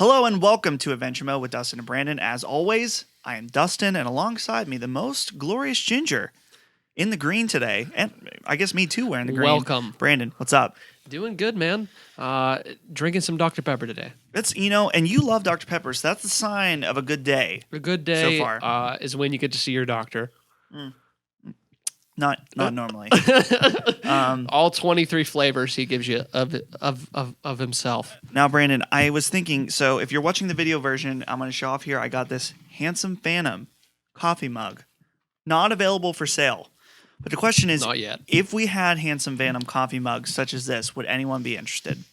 Hello and welcome to Adventure Mode with Dustin and Brandon. As always, I am Dustin, and alongside me, the most glorious Ginger in the green today. And I guess me too, wearing the green. Welcome. Brandon, what's up? Doing good, man. Drinking some Dr. Pepper today. That's, and you love Dr. Pepper, so that's the sign of a good day. A good day so far. Is when you get to see your doctor. Not normally. All 23 flavors he gives you of himself. Now, Brandon, I was thinking, so if you're watching the video version, I'm going to show off here. I got this Handsome Phantom coffee mug. Not available for sale. But the question is, Not yet. If we had Handsome Phantom coffee mugs such as this, would anyone be interested?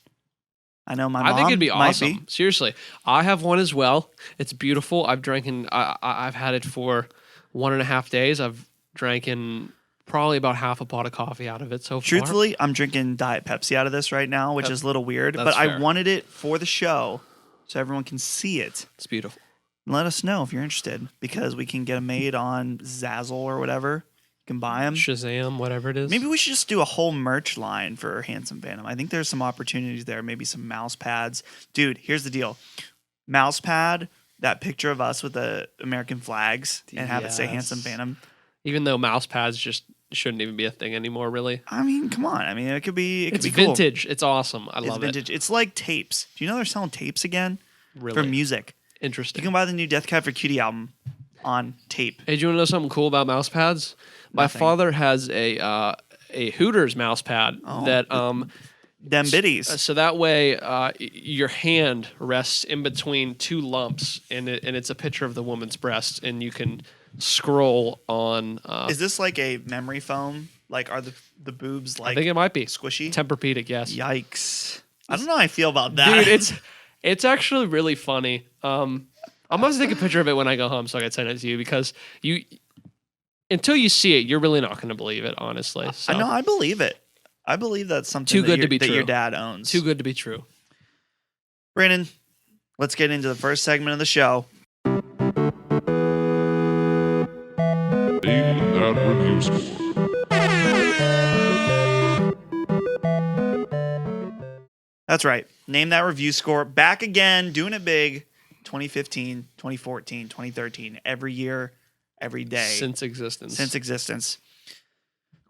I know my mom I think it'd be might awesome. be. Seriously. I have one as well. It's beautiful. I've had it for 1.5 days. I've drank in probably about half a pot of coffee out of it so far. Truthfully, I'm drinking Diet Pepsi out of this right now, which is a little weird. But fair. I wanted it for the show so everyone can see it. It's beautiful. Let us know if you're interested because we can get them made on Zazzle or whatever. You can buy them. Shazam, whatever it is. Maybe we should just do a whole merch line for Handsome Phantom. I think there's some opportunities there. Maybe some mouse pads. Dude, here's the deal. Mouse pad, that picture of us with the American flags and have it say Handsome Phantom. Even though mouse pads just shouldn't even be a thing anymore, really. I mean, come on. I mean, it could be It's cool. vintage. It's awesome. I love vintage. it. It's like tapes. Do you know they're selling tapes again? Really? For music. Interesting. You can buy the new Death Cab for Cutie album on tape. Hey, do you want to know something cool about mouse pads? My father has a Hooters mouse pad that Them biddies. so that way your hand rests in between two lumps, and it's a picture of the woman's breast, and you can scroll on. Is this like a memory foam? Like, are the boobs like I think it might be squishy? Tempur-Pedic, yes. Yikes! I don't know how I feel about that, Dude. It's actually really funny. I'm gonna take a picture of it when I go home so I can send it to you because until you see it, you're really not gonna believe it, honestly. So. I know. I believe it. I believe that's something Too good to be that true. your dad owns. Too good to be true. Brandon, let's get into the first segment of the show. That review score. That's right. Name that review score. Back again, doing it big. 2015, 2014, 2013. Every year, every day. Since existence.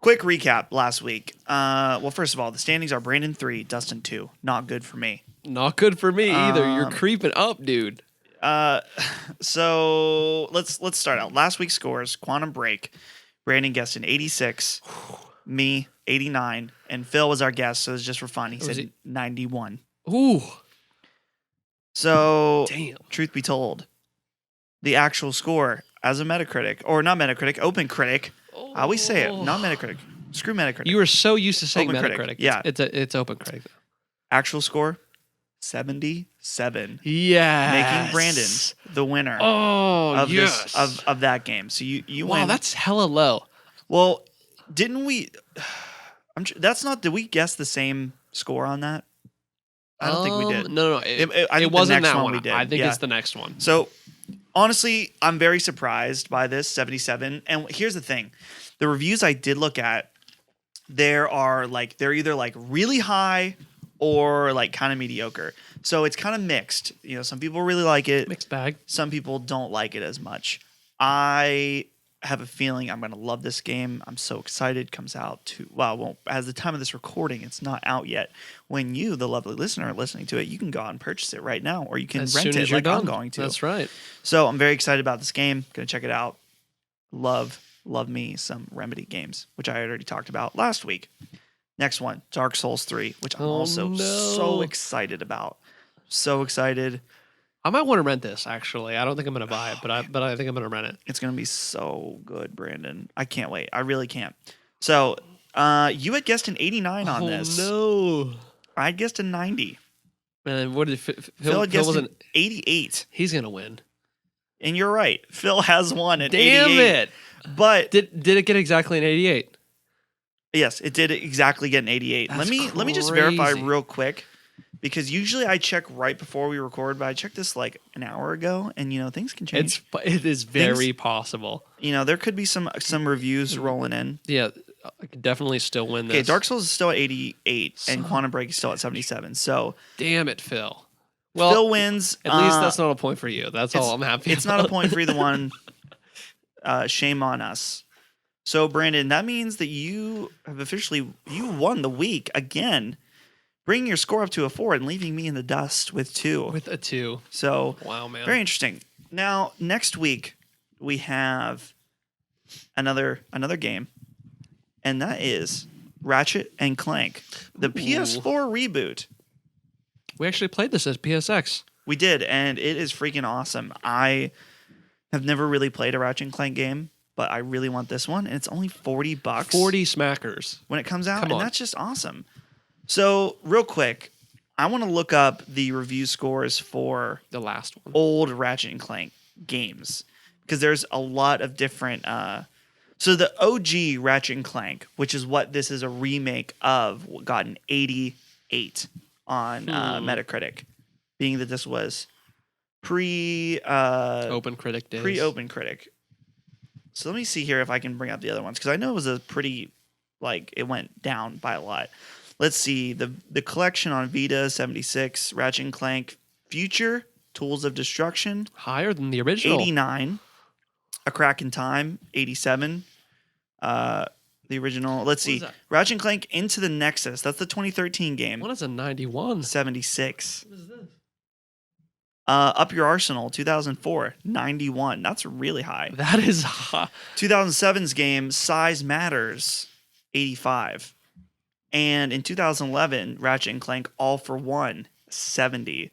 Quick recap last week. Well, first of all, the standings are Brandon 3, Dustin 2. Not good for me. Not good for me either. You're creeping up, dude. So let's start out. Last week's scores, Quantum Break. Brandon guessed an 86. Me, 89. And Phil was our guest, so it was just for fun. He said 91. Ooh. So, Damn. Truth be told, the actual score as a Metacritic, or not Metacritic, Open Critic. I always say it, not Metacritic. Screw Metacritic. You were so used to saying Open Metacritic. Critic, yeah. It's Open Critic. Actual score, 77. Yes. Making Brandon the winner of of that game. So you wow, win. that's hella low. Well, didn't we? That's not. Did we guess the same score on that? I don't think we did. No. It wasn't next that one one. we did. I think Yeah. it's the next one. So, honestly, I'm very surprised by this 77. And here's the thing: the reviews I did look at, they're either like really high or like kind of mediocre. So it's kind of mixed. Some people really like it. Mixed bag. Some people don't like it as much. I have a feeling I'm going to love this game. I'm so excited. It comes out as the time of this recording, it's not out yet. When you, the lovely listener, are listening to it, you can go out and purchase it right now, or you can rent it like I'm going to. That's right. So I'm very excited about this game. Going to check it out. Love me some Remedy games, which I already talked about last week. Next one, Dark Souls 3, which I'm also so excited about. So excited. I might want to rent this, actually. I don't think I'm going to buy it, but I think I'm going to rent it. It's going to be so good, Brandon. I can't wait. I really can't. So, you had guessed an 89 on this. No. I had guessed a 90. Man, what did Phil had guessed an 88. He's going to win. And you're right. Phil has won at 88. Damn it. But did it get exactly an 88? Yes, it did exactly get an 88. That's Let me just verify real quick. Because usually I check right before we record, but I checked this like an hour ago, and things can change. It is very possible. There could be some reviews rolling in. Yeah, I could definitely still win this. Okay, Dark Souls is still at 88, and Quantum Break is still at 77. So damn it, Phil. Well, Phil wins. at least that's not a point for you. That's all I'm happy. It's not a point for either one. Shame on us. So, Brandon, that means that you have officially won the week again, bringing your score up to a 4 and leaving me in the dust with 2. with a 2. So, Wow, man. very interesting. Now, next week we have another game, and that is Ratchet and Clank, the PS4 reboot. We actually played this at PSX. We did, and it is freaking awesome. I have never really played a Ratchet and Clank game, but I really want this one, and it's only $40 40 smackers when it comes out, Come and on. that's just awesome. So, real quick, I want to look up the review scores for the last one. old Ratchet and Clank games because there's a lot of different. So the OG Ratchet and Clank, which is what this is a remake of, got an 88 on Metacritic, being that this was Open Critic days. pre-Open Critic. So let me see here if I can bring up the other ones because I know it was a pretty it went down by a lot. Let's see the collection on Vita 76, Ratchet and Clank Future, Tools of Destruction, Higher than the original. 89, A Crack in Time 87, the original. Let's see, is that? Ratchet and Clank Into the Nexus. That's the 2013 game. What is a 91? 76. What is this? Up Your Arsenal 2004 91. That's really high. That is high. 2007's game Size Matters 85. And in 2011, Ratchet and Clank All for One 70.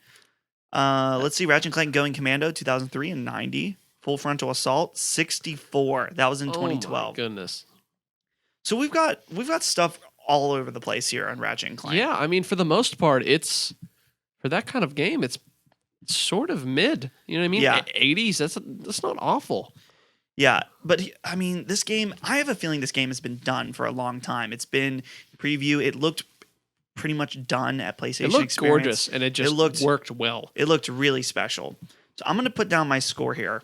Let's see, Ratchet and Clank Going Commando 2003 and 90. Full Frontal Assault 64. That was in 2012. Oh my goodness. So we've got stuff all over the place here on Ratchet and Clank. Yeah, I mean, for the most part, it's for that kind of game, it's sort of mid. You know what I mean? Yeah. 80s. That's not awful. Yeah, but I mean, this game, I have a feeling this game has been done for a long time. It's been preview. It looked pretty much done at PlayStation It looked Experience. gorgeous, and it just worked well. It looked really special. So I'm going to put down my score here.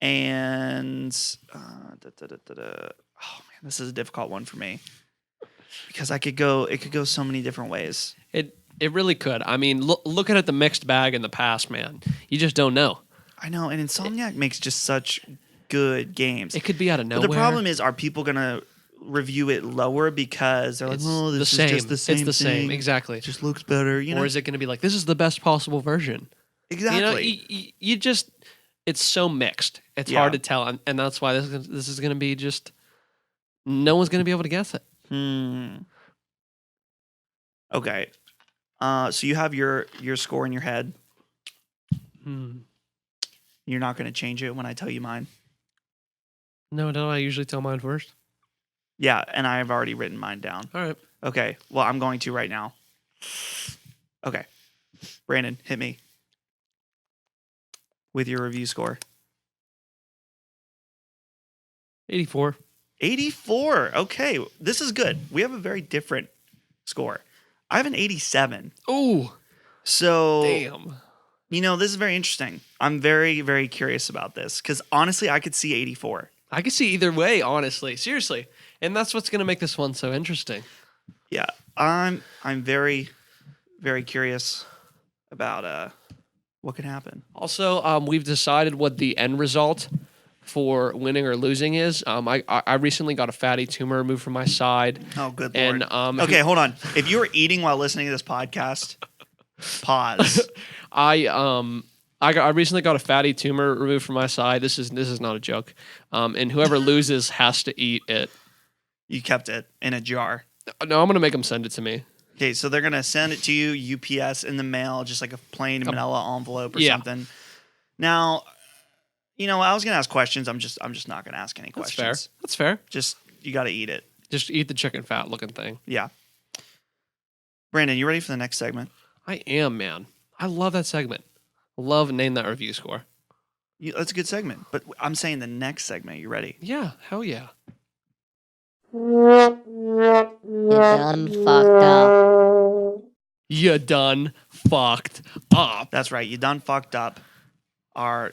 And oh man, this is a difficult one for me because it could go so many different ways. It really could. I mean, looking at the mixed bag in the past, man, you just don't know. I know, and Insomniac makes just such good games. It could be out of But nowhere. the problem is, are people going to review it lower because they're like, It's oh, this the is same. just the same It's the same. thing. Exactly. It just looks better, you know? Or is it going to be like, this is the best possible version? Exactly. You know, you just, it's so mixed. It's Yeah. hard to tell. And that's why this is going to be just, no one's going to be able to guess it. Okay. So you have your score in your head. You're not going to change it when I tell you mine. No, don't I usually tell mine first? Yeah, and I have already written mine down. All right. Okay. Well, I'm going to right now. Okay. Brandon, hit me with your review score. 84. 84. Okay. This is good. We have a very different score. I have an 87. Oh, So, damn. you know, this is very interesting. I'm very, very curious about this because honestly, I could see 84. I could see either way, honestly. Seriously. And that's what's going to make this one so interesting. Yeah. I'm very, very curious about what can happen. Also, we've decided what the end result for winning or losing is. I recently got a fatty tumor removed from my side. Oh, good Lord. And okay, hold on. If you were eating while listening to this podcast, pause. I recently got a fatty tumor removed from my side. This is not a joke. And whoever loses has to eat it. You kept it in a jar. No, I'm gonna make them send it to me. Okay, so they're gonna send it to you UPS in the mail, just like a plain manila envelope or something. Now, you know, I was gonna ask questions. I'm just not gonna ask any questions. That's fair. Just you got to eat it. Just eat the chicken fat looking thing. Yeah. Brandon, you ready for the next segment? I am, man. I love that segment. Love Name That Review Score. That's a good segment, but I'm saying the next segment. You ready? Yeah, hell yeah. You done fucked up. You done fucked up. That's right. You done fucked up. Our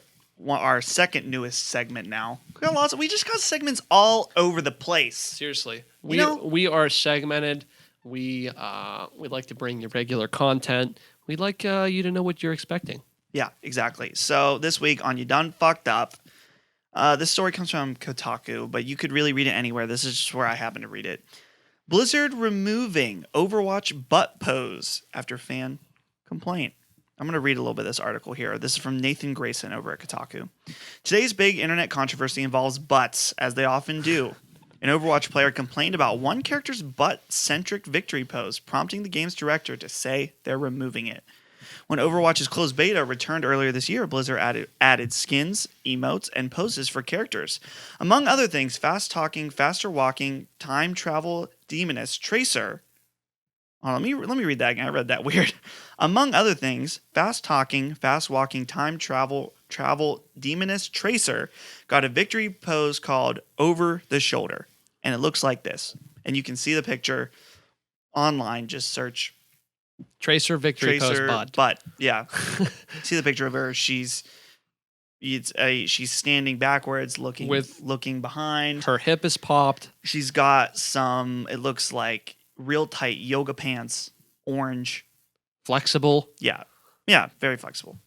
second newest segment now. We just got segments all over the place. Seriously, You know- we are segmented. We like to bring you regular content. We'd like you to know what you're expecting. Yeah, exactly. So this week on You Done Fucked Up, this story comes from Kotaku, but you could really read it anywhere. This is just where I happen to read it. Blizzard removing Overwatch butt pose after fan complaint. I'm going to read a little bit of this article here. This is from Nathan Grayson over at Kotaku. Today's big internet controversy involves butts, as they often do. An Overwatch player complained about one character's butt-centric victory pose, prompting the game's director to say they're removing it. When Overwatch's closed beta returned earlier this year, Blizzard added skins, emotes, and poses for characters. Among other things, fast-talking, faster-walking, time-travel demoness Tracer. Oh, let me read that again. I read that weird. Among other things, fast-talking, fast-walking, time-travel demoness Tracer got a victory pose called Over the Shoulder. And it looks like this. And you can see the picture online. Just search Tracer victory Tracer pose butt. Yeah. See the picture of her. She's standing backwards, looking behind. Her hip is popped. She's got some, it looks like real tight yoga pants, orange. Flexible. Yeah. Yeah, very flexible.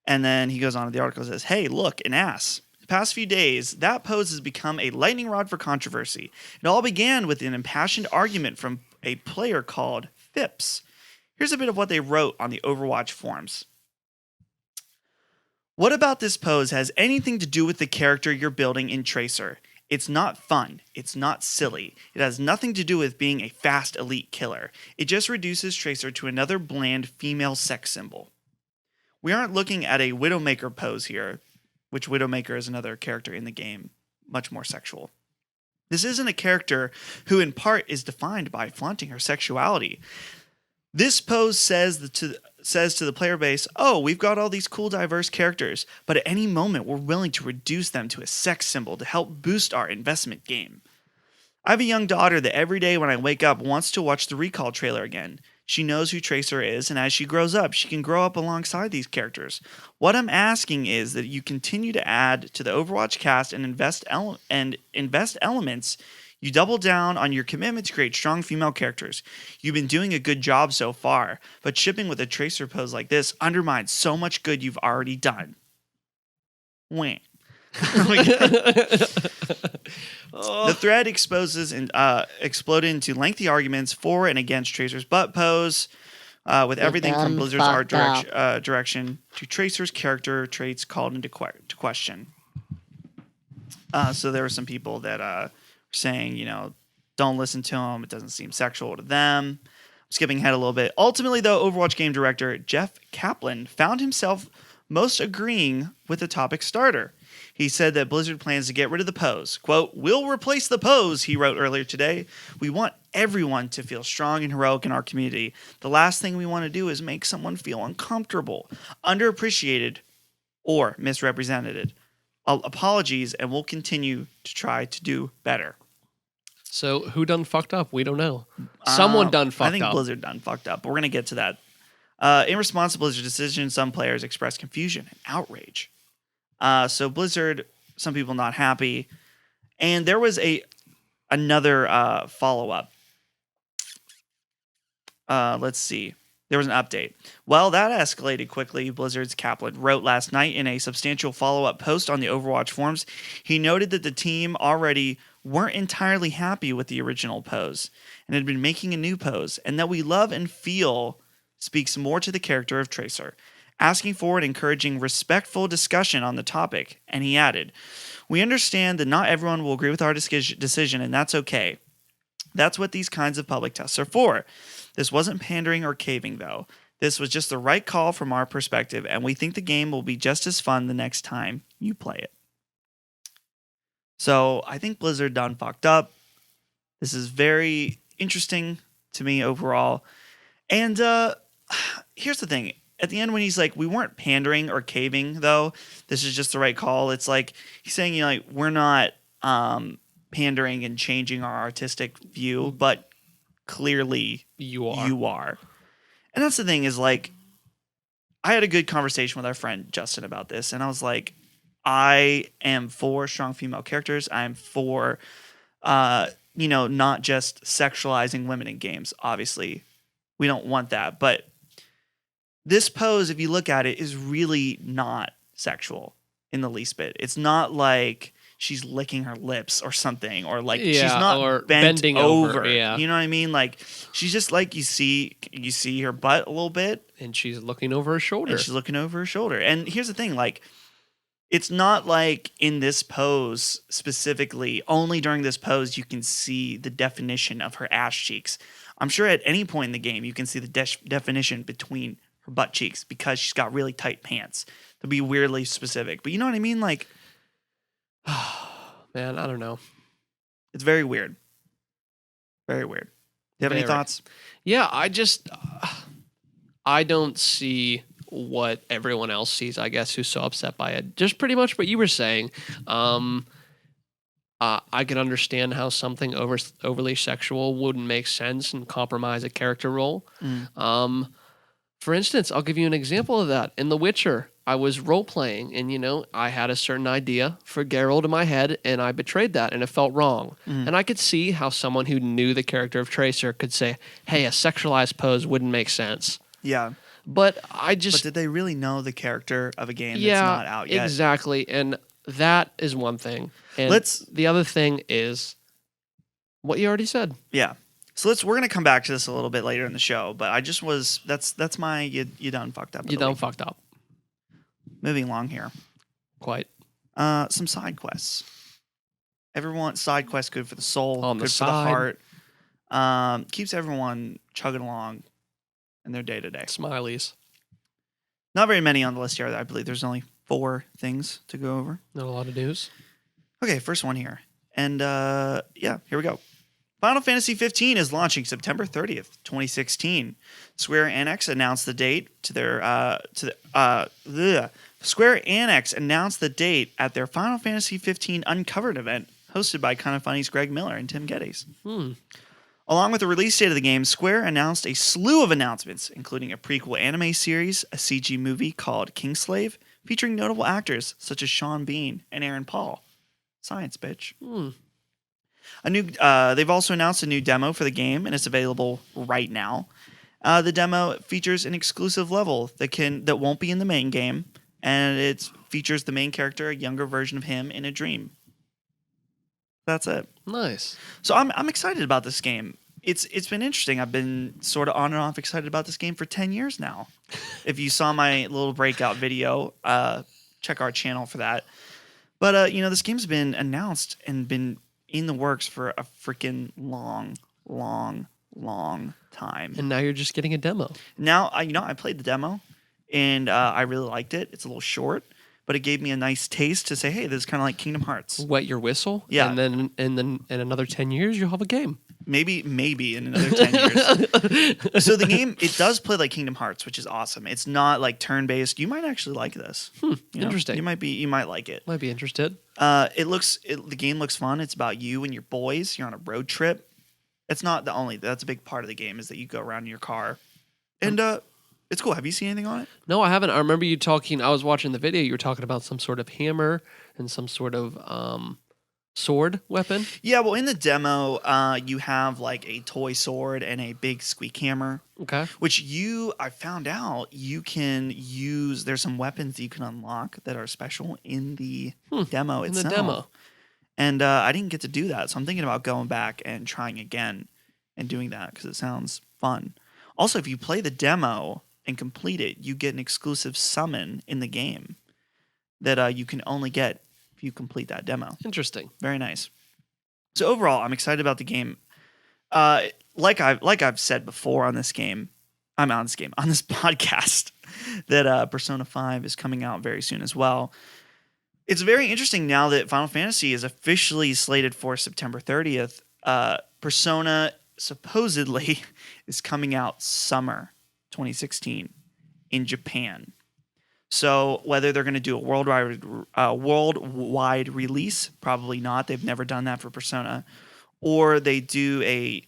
And then he goes on to the article and says, hey, look, an ass. The past few days, that pose has become a lightning rod for controversy. It all began with an impassioned argument from a player called Phipps. Here's a bit of what they wrote on the Overwatch forums. What about this pose has anything to do with the character you're building in Tracer? It's not fun. It's not silly. It has nothing to do with being a fast elite killer. It just reduces Tracer to another bland female sex symbol. We aren't looking at a Widowmaker pose here, which Widowmaker is another character in the game, much more sexual. This isn't a character who in part is defined by flaunting her sexuality. This pose says to the player base, oh, we've got all these cool diverse characters, but at any moment we're willing to reduce them to a sex symbol to help boost our investment game. I have a young daughter that every day when I wake up wants to watch the Recall trailer again. She knows who Tracer is, and as she grows up, she can grow up alongside these characters. What I'm asking is that you continue to add to the Overwatch cast and invest elements. You double down on your commitment to create strong female characters. You've been doing a good job so far, but shipping with a Tracer pose like this undermines so much good you've already done. Wah. The thread exposes and exploded into lengthy arguments for and against Tracer's butt pose, with everything from Blizzard's art direction to Tracer's character traits called into question. So there were some people that were saying, don't listen to him. It doesn't seem sexual to them. I'm skipping ahead a little bit. Ultimately, though, Overwatch game director Jeff Kaplan found himself most agreeing with the topic starter. He said that Blizzard plans to get rid of the pose. Quote, we'll replace the pose, he wrote earlier today. We want everyone to feel strong and heroic in our community. The last thing we want to do is make someone feel uncomfortable, underappreciated, or misrepresented. Apologies, and we'll continue to try to do better. So who done fucked up? We don't know. Someone done fucked up. I think Blizzard done fucked up, but we're going to get to that. In response to Blizzard's decision, some players expressed confusion and outrage. So Blizzard, some people not happy. And there was another follow-up. Let's see. There was an update. Well, that escalated quickly, Blizzard's Kaplan wrote last night in a substantial follow-up post on the Overwatch forums. He noted that the team already weren't entirely happy with the original pose and had been making a new pose, and that we love and feel speaks more to the character of Tracer, asking for and encouraging respectful discussion on the topic. And he added, we understand that not everyone will agree with our decision, and that's okay. That's what these kinds of public tests are for. This wasn't pandering or caving, though. This was just the right call from our perspective, and we think the game will be just as fun the next time you play it. So I think Blizzard done fucked up. This is very interesting to me overall. And here's the thing. At the end, when he's like, we weren't pandering or caving, though. This is just the right call. It's like he's saying, we're not pandering and changing our artistic view, but clearly you are. And that's the thing is, I had a good conversation with our friend Justin about this, and I was like, I am for strong female characters. I'm for, not just sexualizing women in games. Obviously, we don't want that, but this pose, if you look at it, is really not sexual in the least bit. It's not like she's licking her lips or something, or like she's Yeah, not or bent bending over. over, yeah. You know what I mean? Like she's just like you see her butt a little bit, And she's looking over her shoulder. and she's looking over her shoulder. And here's the thing, like it's not like in this pose specifically, only during this pose you can see the definition of her ass cheeks. I'm sure at any point in the game you can see the definition between her butt cheeks because she's got really tight pants, to be weirdly specific. But you know what I mean? Like, Man, I don't know. it's very weird. Very weird. Do you have any Very. thoughts? Yeah, I don't see what everyone else sees, I guess, who's so upset by it. Just pretty much what you were saying. I can understand how something overly sexual wouldn't make sense and compromise a character role. For instance, I'll give you an example of that. In The Witcher, I was role-playing, and, I had a certain idea for Geralt in my head, and I betrayed that, and it felt wrong. And I could see how someone who knew the character of Tracer could say, hey, a sexualized pose wouldn't make sense. Yeah. But But did they really know the character of a game yeah, that's not out yet? exactly. And that is one thing. And the other thing is what you already said. Yeah. So we're gonna come back to this a little bit later in the show, but I just was that's my you done fucked up. You done fucked up. Moving along here. Quite. Some side quests. Everyone side quests good for the soul, On the good for the side. heart. Keeps everyone chugging along in their day to day. Smileys. Not very many on the list here. I believe there's only 4 things to go over. Not a lot of news. Okay, first one here. And yeah, here we go. Final Fantasy 15 is launching September 30th, 2016. Square Enix announced the date Square Enix announced the date at their Final Fantasy 15 Uncovered event hosted by Kinda Funny's Greg Miller and Tim Geddes. Along with the release date of the game, Square announced a slew of announcements, including a prequel anime series, a CG movie called Kingslave, featuring notable actors such as Sean Bean and Aaron Paul. Science, bitch. They've also announced a new demo for the game, and it's available right now. The demo features an exclusive level that won't be in the main game, and it features the main character, a younger version of him, in a dream. That's it. Nice. So I'm excited about this game. It's been interesting. I've been sort of on and off excited about this game for 10 years now. If you saw my little breakout video, check our channel for that. But this game's been announced and been in the works for a freaking long time. And now you're just getting a demo. Now I played the demo and I really liked it. It's a little short, but it gave me a nice taste to say, hey, this is kind of like Kingdom Hearts. Wet your whistle. Yeah. And then in another 10 years, you'll have a game. Maybe in another 10 years. So the game, it does play like Kingdom Hearts, which is awesome. It's not like turn-based. You might actually like this. Interesting. You might like it. Might be interested. The game looks fun. It's about you and your boys. You're on a road trip. It's not that's a big part of the game is that you go around in your car. And it's cool. Have you seen anything on it? No, I haven't. I remember you talking. I was watching the video. You were talking about some sort of hammer and some sort of sword weapon. Yeah, well, in the demo, you have like a toy sword and a big squeak hammer. Okay. Which I found out you can use. There's some weapons that you can unlock that are special in the demo itself. In the demo. And I didn't get to do that, so I'm thinking about going back and trying again and doing that because it sounds fun. Also, if you play the demo and complete it, you get an exclusive summon in the game that you can only get if you complete that demo. Interesting. Very nice. So overall, I'm excited about the game. Like I've said before on this podcast, that Persona 5 is coming out very soon as well. It's very interesting now that Final Fantasy is officially slated for September 30th. Persona supposedly is coming out summer 2016 in Japan. So whether they're going to do a worldwide release, probably not. They've never done that for Persona. Or they do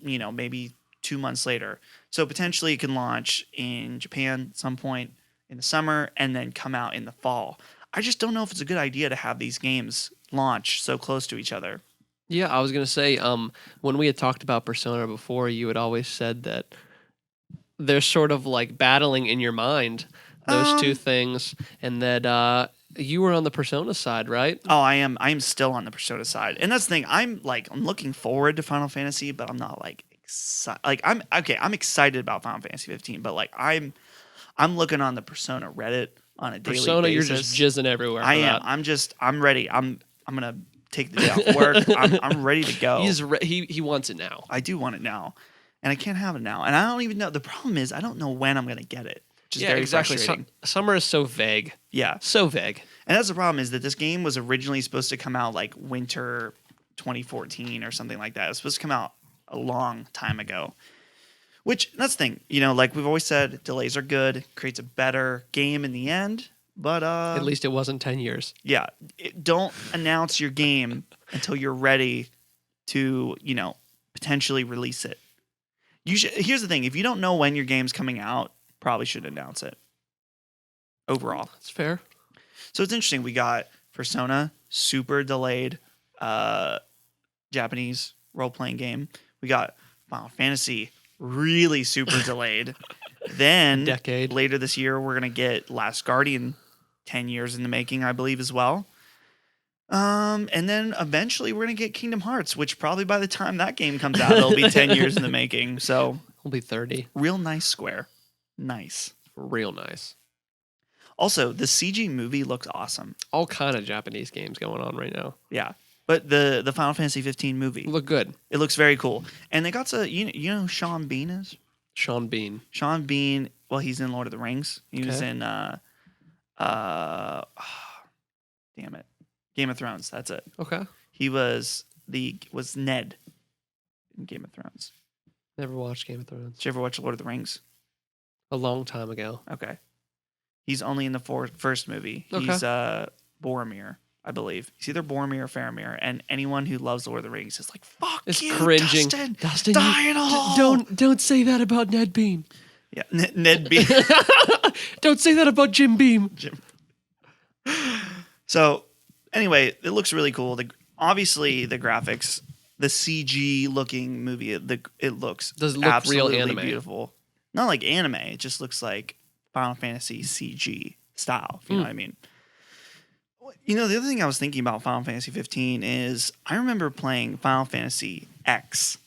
maybe 2 months later. So potentially it can launch in Japan at some point in the summer and then come out in the fall. I just don't know if it's a good idea to have these games launch so close to each other. Yeah, I was going to say, when we had talked about Persona before, you had always said that they're sort of like battling in your mind, those two Um, things, and that you were on the Persona side, right? Oh, I am. I am still on the Persona side, and that's the thing. I'm looking forward to Final Fantasy, but I'm not like excited. Like I'm okay. I'm excited about Final Fantasy 15, but like I'm looking on the Persona Reddit on a daily Persona, you're just basis. jizzing everywhere I for am. that. I'm ready. I'm gonna take the day off work. I'm ready to go. He wants it now. I do want it now, and I can't have it now. And I don't even know. The problem is I don't know when I'm gonna get it, which is Yeah, very exactly. frustrating. Summer is so vague. Yeah. So vague. And that's the problem is that this game was originally supposed to come out like winter 2014 or something like that. It was supposed to come out a long time ago. Which that's the thing, like we've always said, delays are good, creates a better game in the end. But At least it wasn't 10 years. yeah, don't announce your game until you're ready to, potentially release it. Here's the thing, if you don't know when your game's coming out, probably should announce it. Overall. That's fair. So it's interesting. We got Persona, super delayed Japanese role playing game. We got Final Fantasy, really super delayed. Then Decade. later this year, we're gonna get Last Guardian, 10 years in the making, I believe, as well. And then eventually we're gonna get Kingdom Hearts, which probably by the time that game comes out, it'll be 10 years in the making. So We'll be 30. real nice Square, nice. Real nice. Also, the CG movie looks awesome. All kind of Japanese games going on right now. Yeah. But the Final Fantasy 15 movie, Look good. it looks very cool. And they got to, you know who Sean Bean is? Sean Bean. Sean Bean, well, he's in Lord of the Rings. He was Okay. in, damn it, Game of Thrones. That's it. Okay. He was Ned in Game of Thrones. Never watched Game of Thrones. Did you ever watch Lord of the Rings? A long time ago. Okay. He's only in the first movie. Okay. He's Boromir, I believe. He's either Boromir or Faramir. And anyone who loves Lord of the Rings is like, fuck It's you, cringing. Dustin, die in a hole. Don't say that about Ned Beam. Yeah, Ned Bean. Don't say that about Jim Beam. So, anyway, it looks really cool. Obviously, the graphics, the CG looking movie, it looks Does it look real absolutely anime? beautiful. Not like anime. It just looks like Final Fantasy CG style, if you know what I mean. The other thing I was thinking about Final Fantasy 15 is I remember playing Final Fantasy X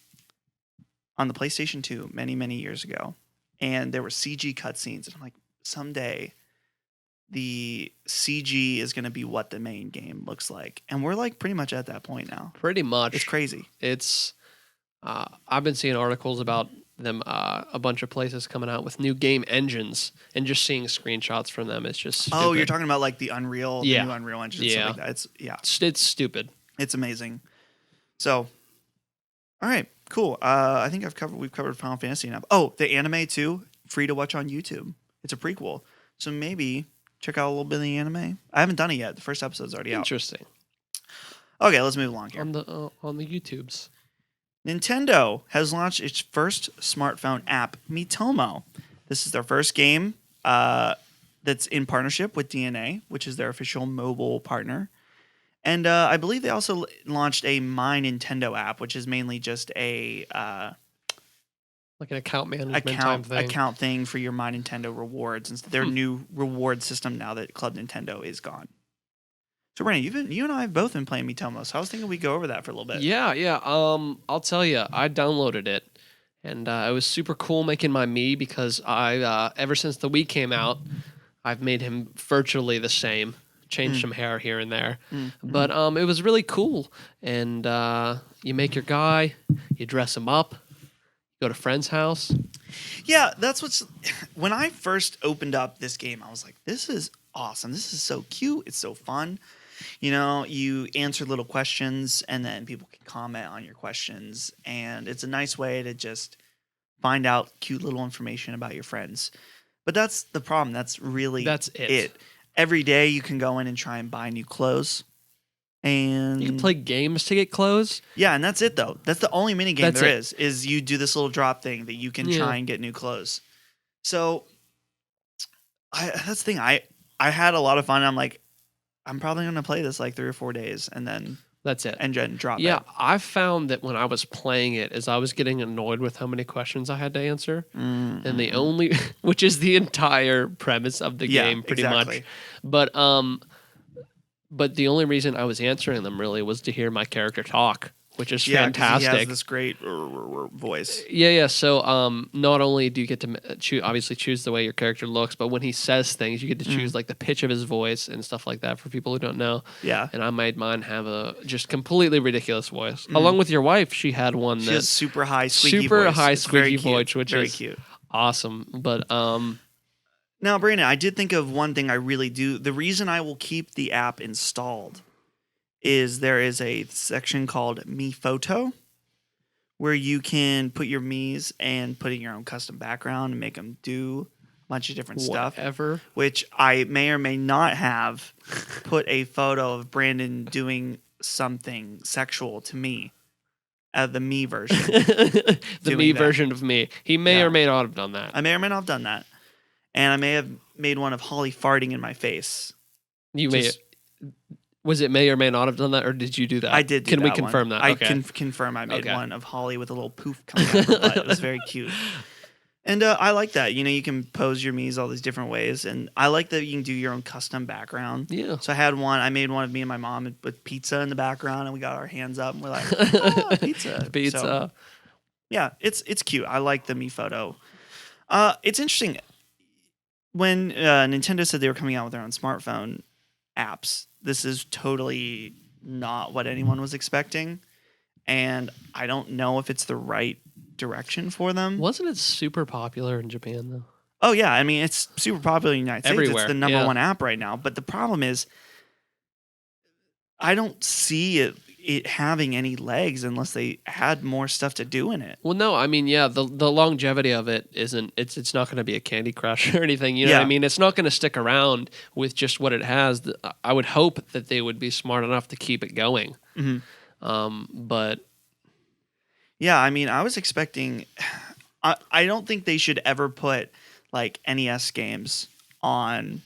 on the PlayStation 2 many, many years ago. And there were CG cutscenes. And I'm like, someday the CG is going to be what the main game looks like. And we're like pretty much at that point now. Pretty much. It's crazy. It's I've been seeing articles about them, a bunch of places coming out with new game engines, and just seeing screenshots from them. It's just stupid. Oh, you're talking about like the Unreal, the Yeah. new Unreal Engine, and stuff like that. It's stupid. It's amazing. So, all right, cool. I think we've covered Final Fantasy enough. Oh, the anime too, free to watch on YouTube. It's a prequel, so maybe check out a little bit of the anime. I haven't done it yet. The first episode's already out. Interesting. Okay, let's move along here. On the YouTubes. Nintendo has launched its first smartphone app, Miitomo. This is their first game that's in partnership with DNA, which is their official mobile partner. And I believe they also launched a My Nintendo app, which is mainly just a Like an account management type thing. account thing for your My Nintendo rewards. And their new reward system now that Club Nintendo is gone. So, Brandon, you and I have both been playing Miitomo, so I was thinking we'd go over that for a little bit. Yeah. I'll tell you, I downloaded it, and it was super cool making my Mii because I ever since the Wii came out, I've made him virtually the same. Changed some hair here and there, but it was really cool. And you make your guy, you dress him up, go to friend's house. Yeah, when I first opened up this game, I was like, this is awesome. This is so cute. It's so fun. You answer little questions and then people can comment on your questions. And it's a nice way to just find out cute little information about your friends. But that's the problem. That's it. Every day you can go in and try and buy new clothes. And You can play games to get clothes. yeah, and that's it though. That's the only mini game That's there it. is you do this little drop thing that you can try and get new clothes. So that's the thing. I had a lot of fun. I'm like, I'm probably gonna play this like 3 or 4 days and then That's it. and then drop Yeah, it. I found that when I was playing it, is I was getting annoyed with how many questions I had to answer, and the only, which is the entire premise of the Yeah, game, pretty exactly. much. But the only reason I was answering them really was to hear my character talk, which is Yeah, because he has fantastic. this great voice. Yeah. So, not only do you get to obviously choose the way your character looks, but when he says things, you get to choose like the pitch of his voice and stuff like that for people who don't know. Yeah. And I made mine have a just completely ridiculous voice. Along with your wife, she had one She that has super high squeaky voice. It's very squeaky cute. voice, which very is cute. awesome. But Now, Brandon, I did think of one thing I really do. The reason I will keep the app installed is there is a section called Me Photo where you can put your Miis and put in your own custom background and make them do a bunch of different stuff. whatever. Which I may or may not have put a photo of Brandon doing something sexual to me. The me version. The doing me that. version of me. He may Yeah. or may not have done that. I may or may not have done that. And I may have made one of Holly farting in my face. You Just- was it may or may not have done that, or did you do that? I did do Can we that confirm one. that? I Okay. can confirm I made Okay. one of Holly with a little poof coming out of her butt. It was very cute. And I like that. You know, you can pose your Miis all these different ways. And I like that you can do your own custom background. Yeah. So I made one of me and my mom with pizza in the background, and we got our hands up, and we're like, oh, pizza. Pizza. So, yeah, it's cute. I like the Me Photo. It's interesting. When Nintendo said they were coming out with their own smartphone apps, this is totally not what anyone was expecting. And I don't know if it's the right direction for them. Wasn't it super popular in Japan though? Oh, yeah. I mean, it's super popular in the United States. Everywhere, It's the number yeah. one app right now. But the problem is, I don't see it having any legs unless they had more stuff to do in it. Well, no, I mean, yeah, the longevity of it isn't. It's not going to be a Candy Crush or anything. You know what I Yeah. mean? It's not going to stick around with just what it has. I would hope that they would be smart enough to keep it going. Mhm. But Yeah, I mean, I was expecting. I don't think they should ever put like NES games on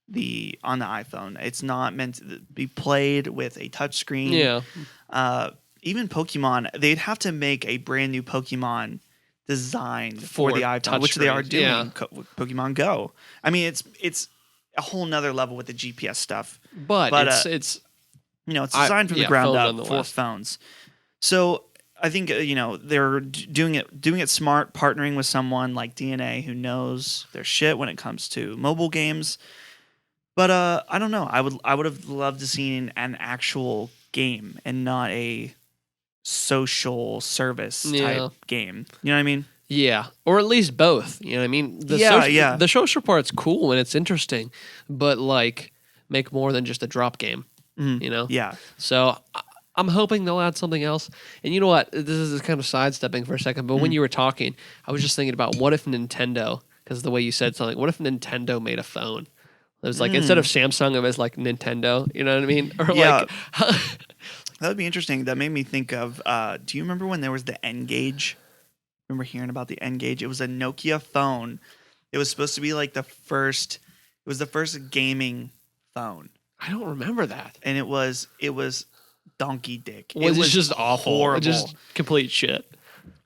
the iPhone. It's not meant to be played with a touchscreen. yeah, Even Pokemon, they'd have to make a brand new Pokemon designed for the iPhone, which they are touchscreens, doing. yeah. With Pokemon Go. I mean, it's a whole nother level with the GPS stuff. but it's You know, it's designed from the yeah, ground phone up for nonetheless. phones. So I think they're doing it smart, partnering with someone like DNA who knows their shit when it comes to mobile games. But I don't know. I would have loved to see an actual game and not a social service Yeah. type game. You know what I mean? Yeah, or at least both. You know what I mean? Yeah. The social part's cool and it's interesting, but like make more than just a drop game. You know? Yeah. So I'm hoping they'll add something else. And you know what? This is kind of sidestepping for a second, but when you were talking, I was just thinking about what if Nintendo, because the way you said something, what if Nintendo made a phone? It was like instead of Samsung, it was like Nintendo. You know what I mean? Or Yeah. like, That would be interesting. That made me think of. Do you remember when there was the N-Gage? Remember hearing about the N-Gage? It was a Nokia phone. It was supposed to be like the first. It was the first gaming phone, I don't remember that. and it was donkey dick. Was it just awful? horrible. Just complete shit.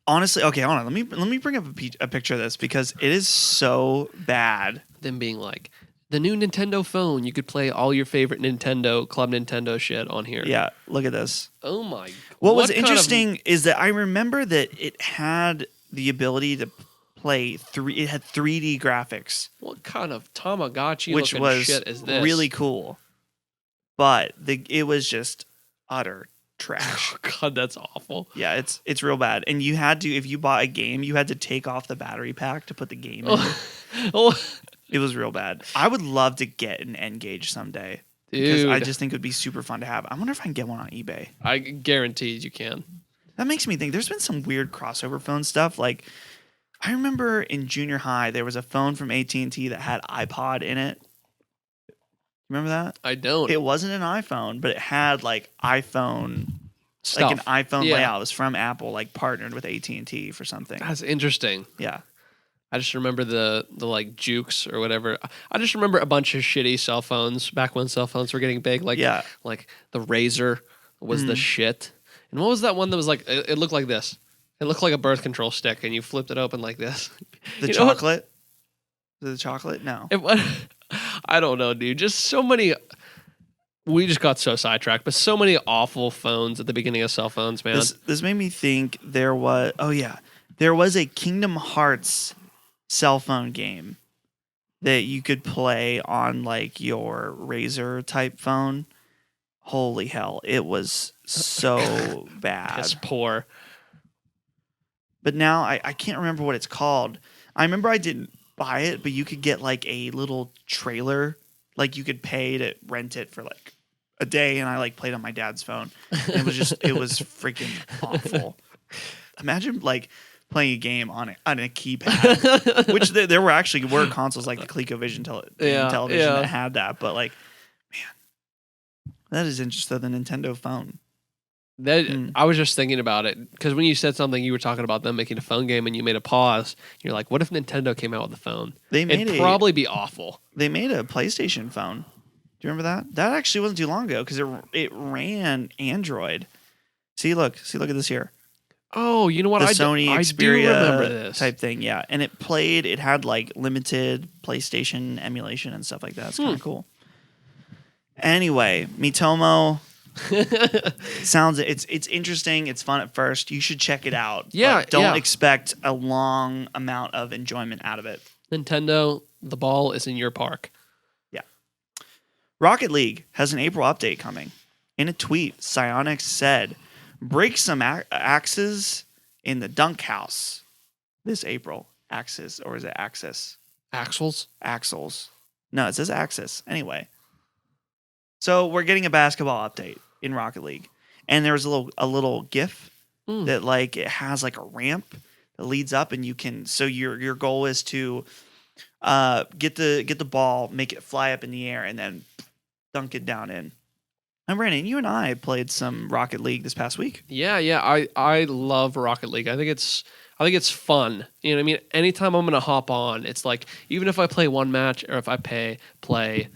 Honestly, okay, hold on. Let me bring up a picture of this because it is so bad. Them being like, the new Nintendo phone, you could play all your favorite Club Nintendo shit on here. Yeah, look at this. Oh my. What was kind of- interesting is that I remember that it had the ability to play It had 3D graphics, what kind of Tamagotchi which looking was shit is this? really cool. But it was just utter trash. Oh God, that's awful. Yeah, it's real bad. And you had to, if you bought a game, you had to take off the battery pack to put the game in. Oh, It was real bad. I would love to get an N-Gage someday. Because dude. I just think it would be super fun to have. I wonder if I can get one on eBay. I guaranteed you can. That makes me think there's been some weird crossover phone stuff. Like, I remember in junior high, there was a phone from AT&T that had iPod in it. Remember that? I don't. It wasn't an iPhone, but it had like iPhone, Stuff. like an iPhone Yeah. layout. It was from Apple, like partnered with AT&T for something. That's interesting. Yeah. I just remember the like Jukes or whatever. I just remember a bunch of shitty cell phones back when cell phones were getting big. Like Yeah. like the Razor was the shit. And what was that one that was like? It looked like this. It looked like a birth control stick, and you flipped it open like this. The You know what? chocolate? The chocolate? No. I don't know, dude. Just so many. We just got so sidetracked, but so many awful phones at the beginning of cell phones, man. This made me think there was. Oh yeah, there was a Kingdom Hearts cell phone game that you could play on like your Razor type phone. Holy hell, it was so bad. Piss poor. But now I can't remember what it's called. I remember I didn't buy it, but you could get like a little trailer. Like you could pay to rent it for like a day, and I like played on my dad's phone. And it was freaking awful. Imagine like playing a game on a keypad, which there were consoles like the ColecoVision television that had that. But like, man, that is interesting. The Nintendo phone. I was just thinking about it because when you said something, you were talking about them making a phone game, and you made a pause. You're like, "What if Nintendo came out with a phone? It'd probably be awful." They made a PlayStation phone. Do you remember that? That actually wasn't too long ago because it ran Android. Look at this here. Oh, you know what? The Sony I Xperia do remember this type thing, yeah. And it had like limited PlayStation emulation and stuff like that. It's kind of cool. Anyway, Miitomo. It's interesting. It's fun at first. You should check it out. Yeah, but don't expect a long amount of enjoyment out of it. Nintendo, the ball is in your park. Yeah. Rocket League has an April update coming. In a tweet, Psyonix said, "Break some axes in the dunk house this April." Axes, or is it Axis? Axles? Axles. No, it says Axis. Anyway. So we're getting a basketball update in Rocket League, and there's a little GIF that like it has like a ramp that leads up, and you can. So your goal is to get the ball, make it fly up in the air, and then dunk it down in. And Brandon, you and I played some Rocket League this past week. Yeah. I love Rocket League. I think it's fun. You know what I mean? Anytime I'm gonna hop on, it's like even if I play one match or if I play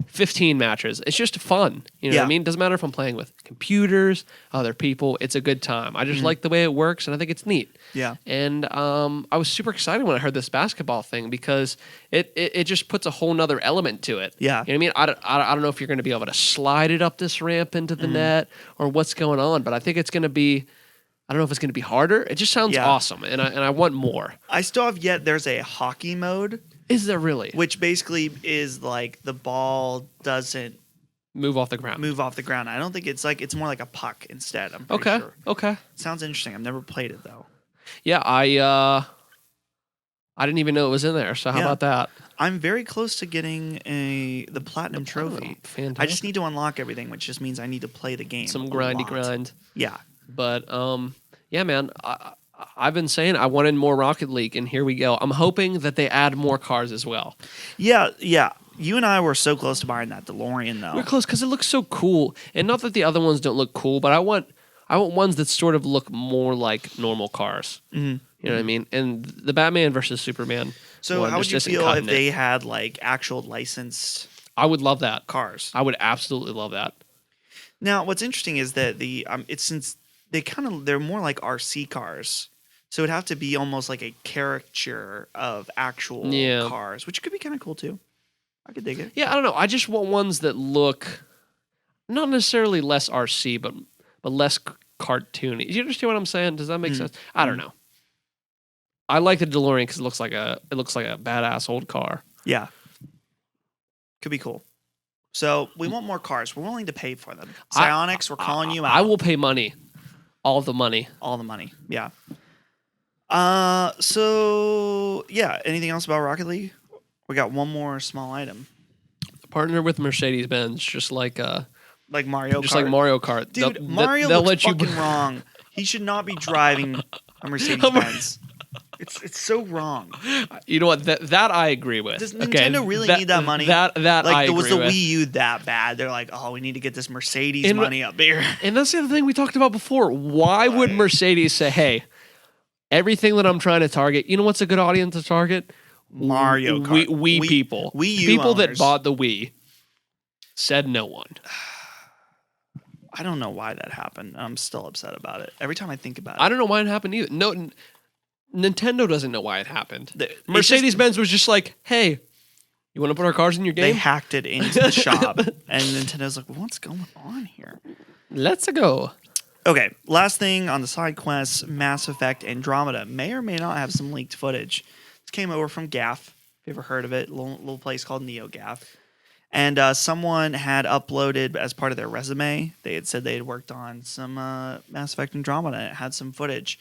15 matches, it's just fun. You know what I mean? It doesn't matter if I'm playing with computers, other people. It's a good time. I just like the way it works, and I think it's neat. Yeah. And I was super excited when I heard this basketball thing because it just puts a whole nother element to it. Yeah. You know what I mean? I don't know if you're going to be able to slide it up this ramp into the net or what's going on, but I think it's going to be. I don't know if it's going to be harder. It just sounds awesome, and I want more. I still have yet. There's a hockey mode. Is there really? Which basically is like the ball doesn't move off the ground. I don't think it's more like a puck instead. I'm pretty sure. Okay. Sounds interesting. I've never played it though. Yeah, I didn't even know it was in there. So how about that? I'm very close to getting the platinum trophy. Fantastic. I just need to unlock everything, which just means I need to play the game. Some grindy grind. Yeah. But yeah, man. I've been saying I wanted more Rocket League, and here we go. I'm hoping that they add more cars as well. Yeah. You and I were so close to buying that DeLorean, though. We're close because it looks so cool, and not that the other ones don't look cool, but I want ones that sort of look more like normal cars. Mm-hmm. You know what I mean? And the Batman versus Superman. So how would you feel if they had like actual licensed? I would love that. Cars. I would absolutely love that. Now, what's interesting is that since they're more like RC cars. So it'd have to be almost like a caricature of actual cars, which could be kind of cool too. I could dig it. Yeah, I don't know. I just want ones that look not necessarily less RC, but less cartoony. Do you understand what I'm saying? Does that make sense? I don't know. I like the DeLorean because it looks like a badass old car. Yeah, could be cool. So we want more cars. We're willing to pay for them. Psyonix, we're calling you out. I will pay money. All the money. Yeah. So yeah. Anything else about Rocket League? We got one more small item. Partner with Mercedes-Benz, just like Mario Kart. Just like Mario Kart. Dude, Mario looks fucking wrong. He should not be driving a Mercedes-Benz. It's so wrong. You know what? That I agree with. Does Nintendo really need that money? That I agree was the with. Wii U that bad? They're like, oh, we need to get this Mercedes money up here. And that's the other thing we talked about before. Why would Mercedes say, hey, everything that I'm trying to target, you know what's a good audience to target? Mario Kart. Wii people. Wii U people owners. that bought the Wii. Said no one. I don't know why that happened. I'm still upset about it. Every time I think about it. I don't know why it happened either. No, Nintendo doesn't know why it happened. It's just- Mercedes-Benz was just like, hey, you want to put our cars in your They game? hacked it into the shop, and Nintendo's like, what's going on here? Let's go. Okay, last thing on the side quests, Mass Effect Andromeda may or may not have some leaked footage. This came over from GAF. If you ever heard of it, little place called NeoGAF. And someone had uploaded as part of their resume, they had said they had worked on some Mass Effect Andromeda. It had some footage.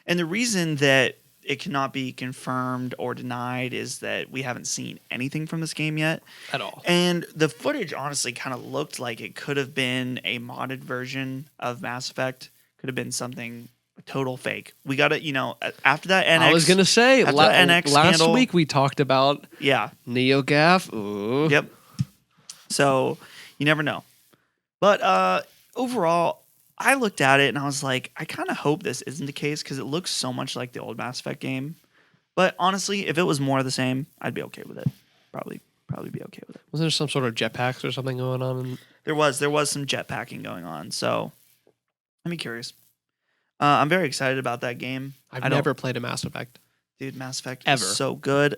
And the reason that it cannot be confirmed or denied is that we haven't seen anything from this game yet. At all. And the footage honestly kind of looked like it could have been a modded version of Mass Effect. Could have been something total fake. We got to, after that NX. I was going to say, after that NX last scandal, week we talked about Yeah. NeoGAF. Ooh. Yep. So you never know. But overall, I looked at it and I was like, I kind of hope this isn't the case because it looks so much like the old Mass Effect game. But honestly, if it was more of the same, I'd be okay with it. Probably be okay with it. Was there some sort of jetpacks or something going on? There was some jetpacking going on. So I'm curious. I'm very excited about that game. I've never played a Mass Effect. Dude, Mass Effect Ever. is so good.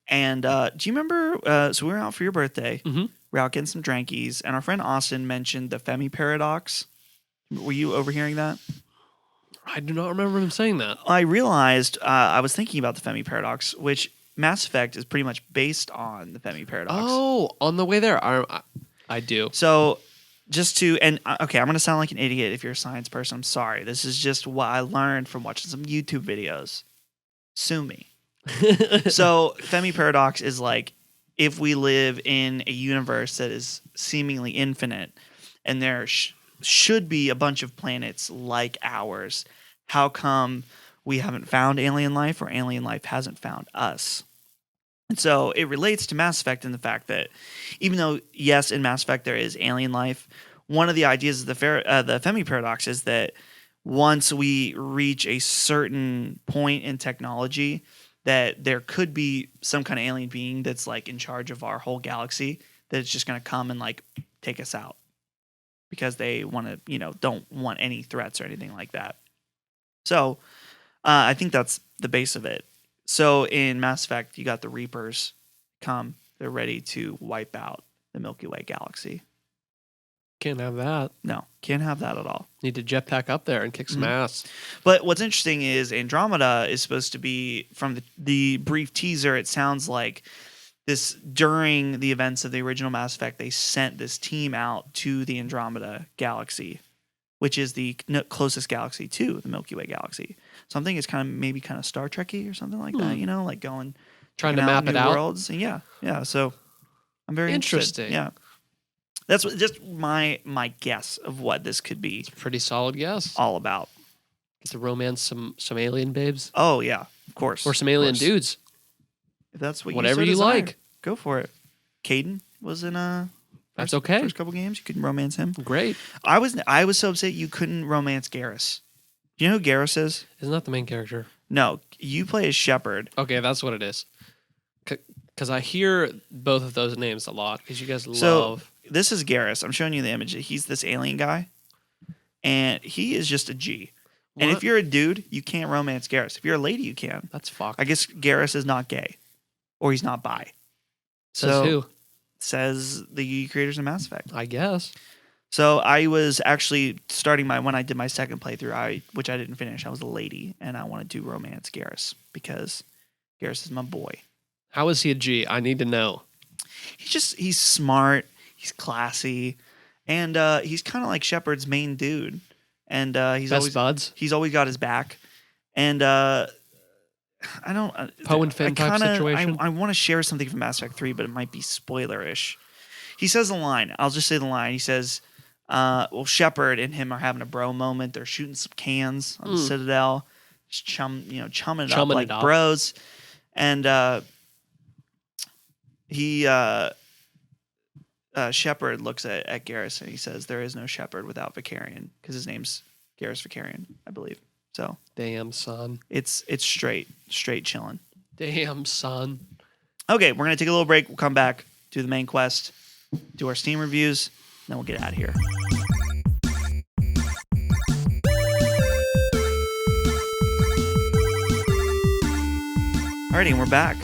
And do you remember? So we were out for your birthday. Mm-hmm. We were out getting some drankies, and our friend Austin mentioned the Femi paradox. Were you overhearing that? I do not remember him saying that. I realized I was thinking about the Femi paradox, which Mass Effect is pretty much based on the Femi paradox. Oh, on the way there. I do. So just to, and okay, I'm going to sound like an idiot if you're a science person. I'm sorry. This is just what I learned from watching some YouTube videos. Sue me. So Femi paradox is like, if we live in a universe that is seemingly infinite and there should be a bunch of planets like ours, how come we haven't found alien life or alien life hasn't found us? And so it relates to Mass Effect in the fact that even though, yes, in Mass Effect there is alien life, one of the ideas of the Femi paradox is that once we reach a certain point in technology, that there could be some kind of alien being that's like in charge of our whole galaxy, that it's just going to come and like take us out because they want to, don't want any threats or anything like that. So I think that's the base of it. So in Mass Effect, you got the Reapers come. They're ready to wipe out the Milky Way galaxy. Can't have that. No, can't have that at all. Need to jetpack up there and kick some ass. But what's interesting is Andromeda is supposed to be, from the brief teaser, it sounds like this during the events of the original Mass Effect, they sent this team out to the Andromeda galaxy, which is the closest galaxy to the Milky Way galaxy. So I'm thinking it's maybe kind of Star Trek-y or something like that, like going Trying to checking map it new out. worlds. And yeah. So I'm very Interesting. interested. Yeah. That's just my guess of what this could be Pretty solid guess. all about. Get to romance some alien babes Oh yeah, of course. or some alien Of course. dudes. If that's what Whatever you, you so desire, like. go for it. Caden was in That's okay. first couple games. You couldn't romance him. Great. I was so upset you couldn't romance Garrus. Do you know who Garrus is? Isn't that the main character? No, you play as Shepard. Okay, that's what it is. Because I hear both of those names a lot. Because you guys So love. this is Garrus. I'm showing you the image. He's this alien guy, and he is just a G. And What? if you're a dude, you can't romance Garrus. If you're a lady, you can. That's fucked. I guess Garrus is not gay, or he's not bi. Says who? Says the creators of Mass Effect. I guess. So I was actually starting when I did my second playthrough, which I didn't finish. I was a lady, and I wanted to romance Garrus because Garrus is my boy. How is he a G? I need to know. He's smart, he's classy, and he's kind of like Shepard's main dude. And he's Best buds? he's always got his back. And I don't Poe and Finn type situation? I want to share something from Mass Effect 3, but it might be spoilerish. He says a line. I'll just say the line. He says, well, Shepard and him are having a bro moment. They're shooting some cans on the Citadel, just chumming it up like bros. And Shepard looks at Garrus and he says, "There is no Shepard without Vicarian," because his name's Garrus Vicarian, I believe. So Damn, son. it's straight chilling. Damn, son. Okay, we're gonna take a little break. We'll come back, do the main quest, do our Steam reviews, then we'll get out of here. Alrighty, and we're back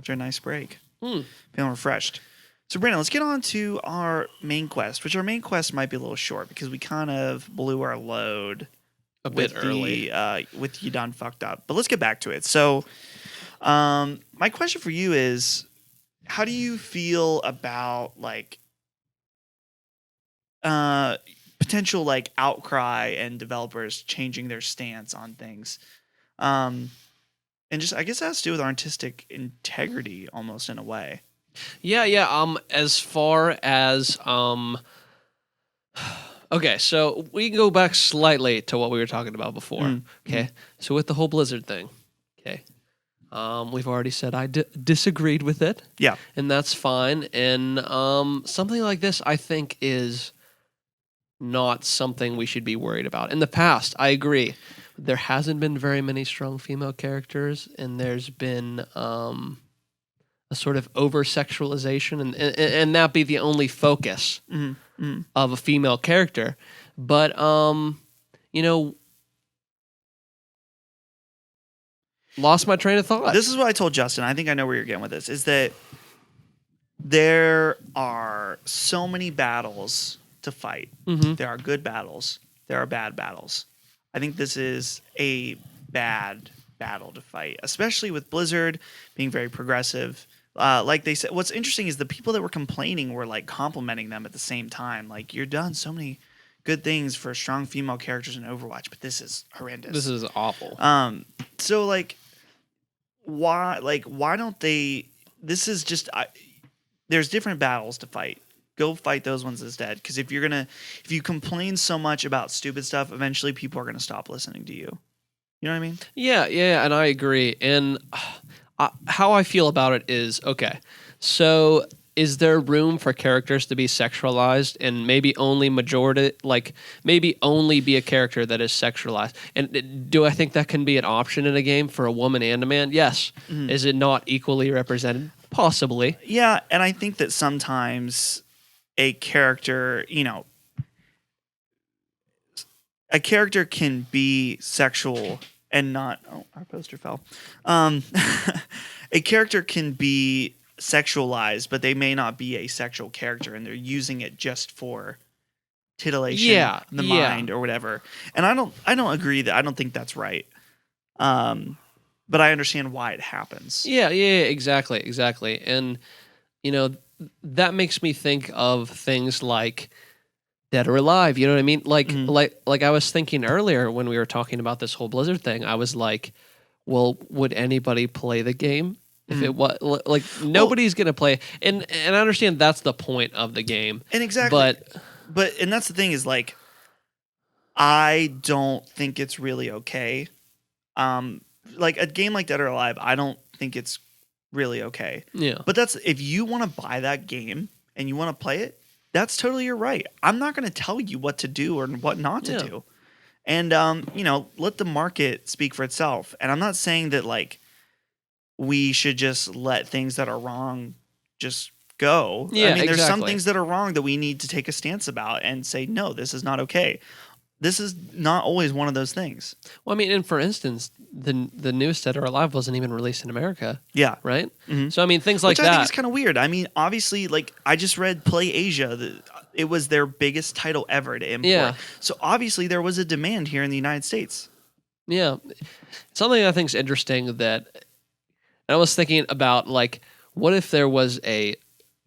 after a nice break. Hmm. Feeling refreshed. So, Brandon, let's get on to our main quest, which our main quest might be a little short because we kind of blew our load A bit early. With You Done Fucked Up. But let's get back to it. So, my question for you is, how do you feel about like potential like outcry and developers changing their stance on things? And just I guess that has to do with artistic integrity almost in a way. Yeah. As far as okay, so we can go back slightly to what we were talking about before. Okay, so with the whole Blizzard thing, okay, we've already said I disagreed with it. Yeah. And that's fine. And something like this, I think, is not something we should be worried about. In the past, I agree. There hasn't been very many strong female characters, and there's been a sort of over-sexualization, and that be the only focus of a female character. But, lost my train of thought. This is what I told Justin. I think I know where you're getting with this, is that there are so many battles to fight. There are good battles. There are bad battles. I think this is a bad battle to fight, especially with Blizzard being very progressive. Like they said, what's interesting is the people that were complaining were like complimenting them at the same time. Like, you're done so many good things for strong female characters in Overwatch, but this is horrendous. This is awful. So like, why don't they? This is just there's different battles to fight. Go fight those ones instead. Because if you complain so much about stupid stuff, eventually people are gonna stop listening to you. You know what I mean? Yeah, and I agree. And how I feel about it is, okay, so is there room for characters to be sexualized and maybe only maybe only be a character that is sexualized? And do I think that can be an option in a game for a woman and a man? Yes. Is it not equally represented? Possibly. Yeah, and I think that sometimes a character, a character can be sexual and not. Oh, our poster fell. A character can be sexualized, but they may not be a sexual character, and they're using it just for titillation, mind, or whatever. And I don't agree that I don't think that's right. But I understand why it happens. Yeah, exactly. And that makes me think of things like Dead or Alive. You know what I mean? Like I was thinking earlier when we were talking about this whole Blizzard thing. I was like, well, would anybody play the game if it was like nobody's gonna play? And I understand that's the point of the game. And exactly, but and that's the thing is like, I don't think it's really okay. Like a game like Dead or Alive, I don't think it's really okay. Yeah. But that's if you want to buy that game and you want to play it, that's totally your right. I'm not going to tell you what to do or what not to do. And let the market speak for itself. And I'm not saying that like we should just let things that are wrong just go. Yeah, I mean, there's some exactly. things that are wrong that we need to take a stance about and say, no, this is not okay. This is not always one of those things. Well, I mean, and for instance, the newest Dead or Alive wasn't even released in America. Yeah. Right? So, I mean, things like Which that. I think is kind of weird. I mean, obviously, like, I just read Play Asia. It was their biggest title ever to import. Yeah. So, obviously, there was a demand here in the United States. Yeah. Something I think is interesting that I was thinking about, like, what if there was a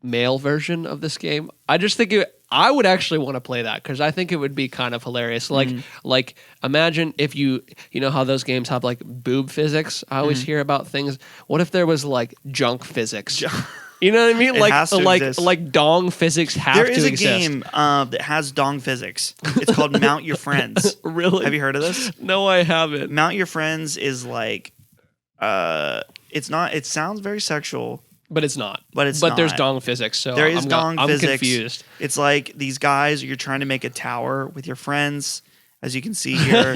male version of this game? I just think I would actually want to play that because I think it would be kind of hilarious. Like imagine if you know how those games have like boob physics. I always hear about things. What if there was like junk physics? You know what I mean? Like dong physics have to exist. There is a game that has dong physics. It's called Mount Your Friends. Really? Have you heard of this? No, I haven't. Mount Your Friends is like, it's not. It sounds very sexual. But it's not. But there's dong physics, so there is dong physics. I'm confused. It's like these guys, you're trying to make a tower with your friends, as you can see here.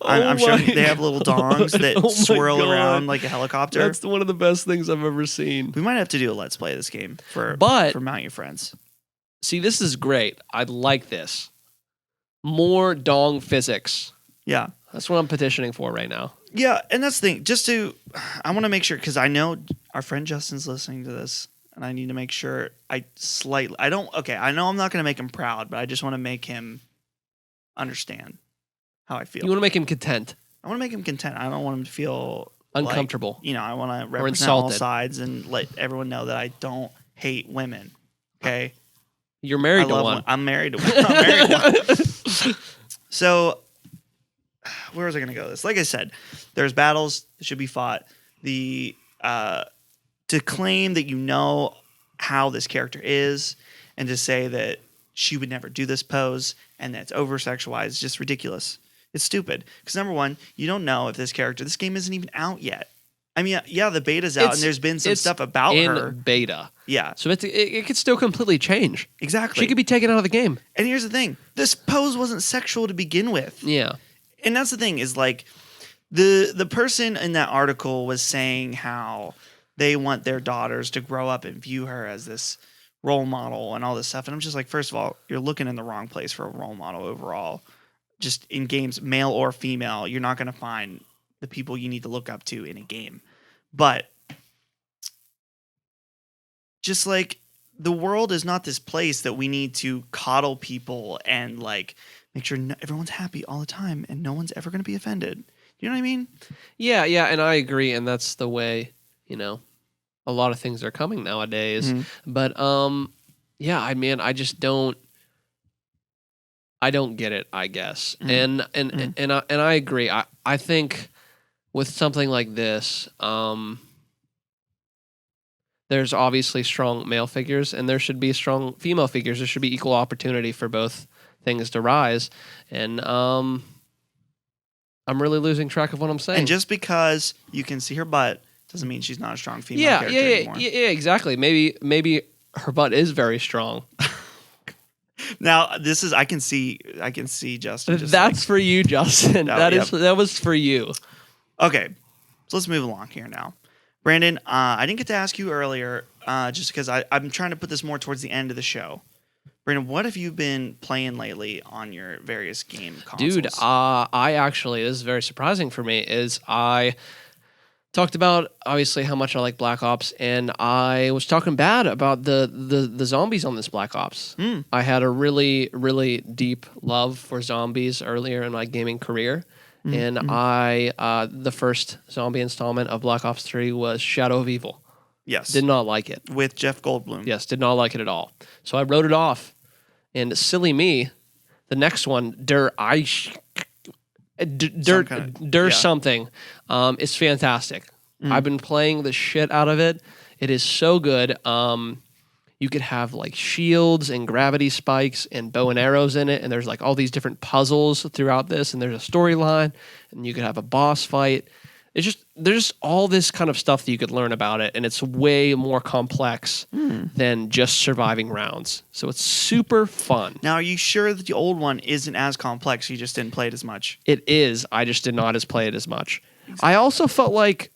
I'm sure they have little dongs that swirl around like a helicopter. That's one of the best things I've ever seen. We might have to do a Let's Play this game for Mount Your Friends. See, this is great. I like this. More dong physics. Yeah. That's what I'm petitioning for right now. Yeah, and that's the thing. I want to make sure because I know our friend Justin's listening to this, and I need to make sure I don't. Okay, I know I'm not going to make him proud, but I just want to make him understand how I feel. You want to make him content, I want to make him content. I don't want him to feel uncomfortable. Like, I want to or represent all insulted. sides and let everyone know that I don't hate women. Okay, You're married to one. I'm married to one. I'm married to one. So, where was I going to go with this? Like I said, there's battles that should be fought. To claim that you know how this character is and to say that she would never do this pose and that it's over-sexualized is just ridiculous. It's stupid. Because number one, you don't know if this game isn't even out yet. I mean, yeah, the beta's out and there's been some stuff about her. In beta. Yeah. So it could still completely change. Exactly. She could be taken out of the game. And here's the thing. This pose wasn't sexual to begin with. Yeah. And that's the thing is like the person in that article was saying how they want their daughters to grow up and view her as this role model and all this stuff. And I'm just like, first of all, you're looking in the wrong place for a role model overall. Just in games, male or female, you're not going to find the people you need to look up to in a game. But just like the world is not this place that we need to coddle people and like make sure everyone's happy all the time and no one's ever going to be offended. You know what I mean? Yeah, and I agree, and that's the way, a lot of things are coming nowadays. Mm-hmm. But yeah, I just don't get it, I guess. Mm-hmm. And I agree. I think with something like this, there's obviously strong male figures and there should be strong female figures. There should be equal opportunity for both things to rise. And I'm really losing track of what I'm saying. And just because you can see her butt doesn't mean she's not a strong female character anymore. Yeah, exactly. Maybe her butt is very strong. Now, I can see Justin. That's for you, Justin. That was for you. Okay, so let's move along here now. Brandon, I didn't get to ask you earlier, just because I'm trying to put this more towards the end of the show. Brandon, what have you been playing lately on your various game consoles? Dude, I actually, this is very surprising for me, is I talked about, obviously, how much I like Black Ops, and I was talking bad about the zombies on this Black Ops. I had a really, really deep love for zombies earlier in my gaming career, and the first zombie installment of Black Ops 3 was Shadow of Evil. Yes. Did not like it. With Jeff Goldblum. Yes, did not like it at all. So I wrote it off. And silly me, the next one, something, is fantastic. I've been playing the shit out of it. It is so good. You could have like shields and gravity spikes and bow and arrows in it, and there's like all these different puzzles throughout this, and there's a storyline, and you could have a boss fight. There's all this kind of stuff that you could learn about it, and it's way more complex than just surviving rounds. So it's super fun. Now, are you sure that the old one isn't as complex? You just didn't play it as much? It is. I just did not play it as much. Exactly. I also felt like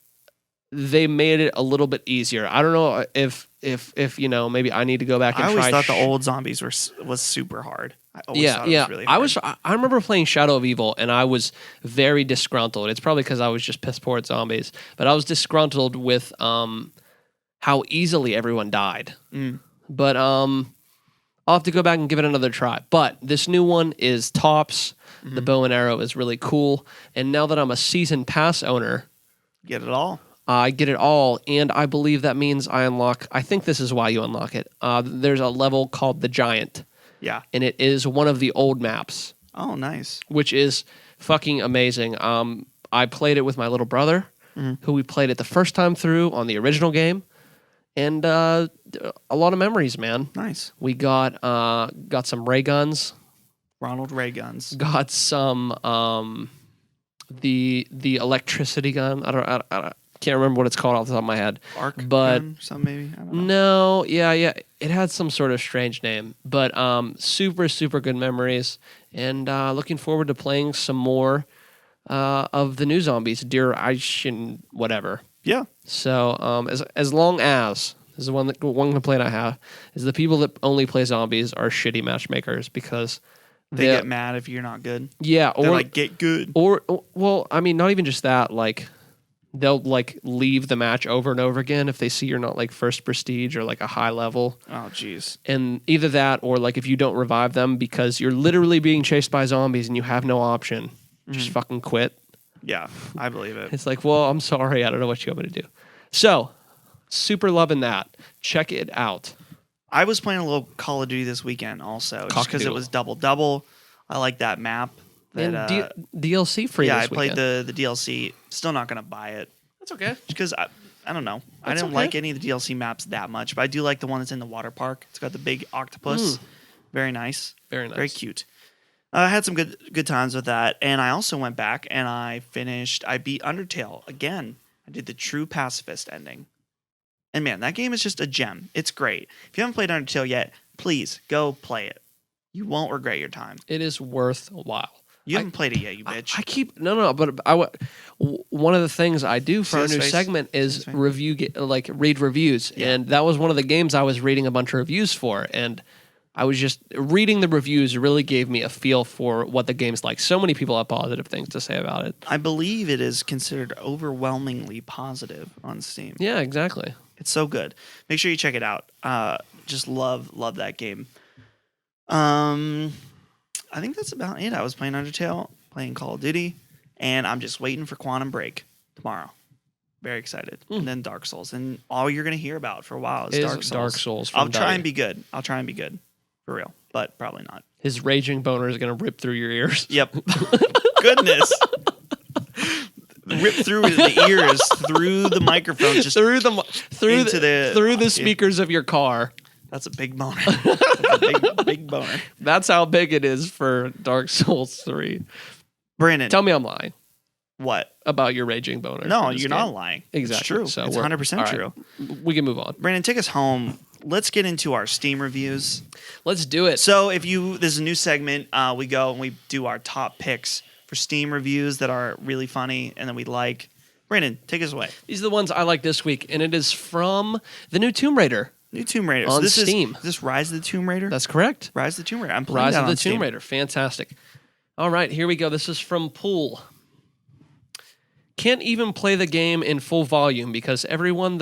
they made it a little bit easier. I don't know if maybe I need to go back and try. I always thought the old zombies was super hard. I always thought it was really hard. I remember playing Shadow of Evil, and I was very disgruntled. It's probably because I was just piss poor at zombies, but I was disgruntled with how easily everyone died. But I'll have to go back and give it another try. But this new one is tops. The bow and arrow is really cool, and now that I'm a season pass owner, get it all. I get it all, and I believe that means I unlock. I think this is why you unlock it. There's a level called the Giant. Yeah. And it is one of the old maps. Oh, nice. Which is fucking amazing. I played it with my little brother, who we played it the first time through on the original game. And a lot of memories, man. Nice. We got some ray guns. Ronald Ray guns. Got some the electricity gun. I can't remember what it's called off the top of my head. Gun, some maybe. I don't know. No, yeah, it had some sort of strange name, but super, super good memories, and looking forward to playing some more of the new zombies, Dear Ice and whatever. Yeah. So as long as this is one complaint I have is the people that only play zombies are shitty matchmakers because They get mad if you're not good. Yeah, They're or like, get good. or well, I mean, not even just that. Like, they'll like leave the match over and over again if they see you're not like first prestige or like a high level. Oh, jeez. And either that or like if you don't revive them because you're literally being chased by zombies and you have no option, just fucking quit. Yeah, I believe it. It's like, well, I'm sorry, I don't know what you want me to do. So, super loving that. Check it out. I was playing a little Call of Duty this weekend also, just because it Cock-a-doodle. was double. I like that map. That, And DLC free. yeah, this I played weekend. the DLC. Still not gonna buy it That's okay. because I don't know. I That's don't okay. like any of the DLC maps that much, but I do like the one that's in the water park. It's got the big octopus. Very nice. Very nice. Very cute. I had some good times with that, and I also went back and I beat Undertale again. I did the true pacifist ending, and man, that game is just a gem. It's great. If you haven't played Undertale yet, please go play it. You won't regret your time. It is worthwhile. You haven't played it yet, you bitch. I keep no, but one of the things I do for See our his new face? segment See is his face? read reviews, Yeah. and that was one of the games I was reading a bunch of reviews for, and I was just reading the reviews really gave me a feel for what the game's like. So many people have positive things to say about it. I believe it is considered overwhelmingly positive on Steam. Yeah, exactly. It's so good. Make sure you check it out. Just love that game. I think that's about it. I was playing Undertale, playing Call of Duty, and I'm just waiting for Quantum Break tomorrow. Very excited. And then Dark Souls. And all you're going to hear about for a while is Dark Souls. Dark Souls from I'll try Dottie. and be good. I'll try and be good. For real. But probably not. His raging boner is going to rip through your ears. Yep. Goodness. Rip through the ears, through the microphone, just through into the speakers of your car. That's a big boner. That's a big boner. That's how big it is for Dark Souls 3. Brandon, Tell me I'm lying what? about your raging boner. No, for this you're game. not lying. Exactly. It's true. So It's we're- 100% all right. true. We can move on. Brandon, take us home. Let's get into our Steam reviews. Let's do it. So this is a new segment. We go and we do our top picks for Steam reviews that are really funny and that we like. Brandon, take us away. These are the ones I like this week, and it is from the new Tomb Raider. New Tomb Raider. On this Steam. Is this Rise of the Tomb Raider? That's correct. Rise of the Tomb Raider. I'm playing Rise that of the on Tomb Steam. Raider. Fantastic. All right, here we go. This is from Pool. Can't even play the game in full volume because everyone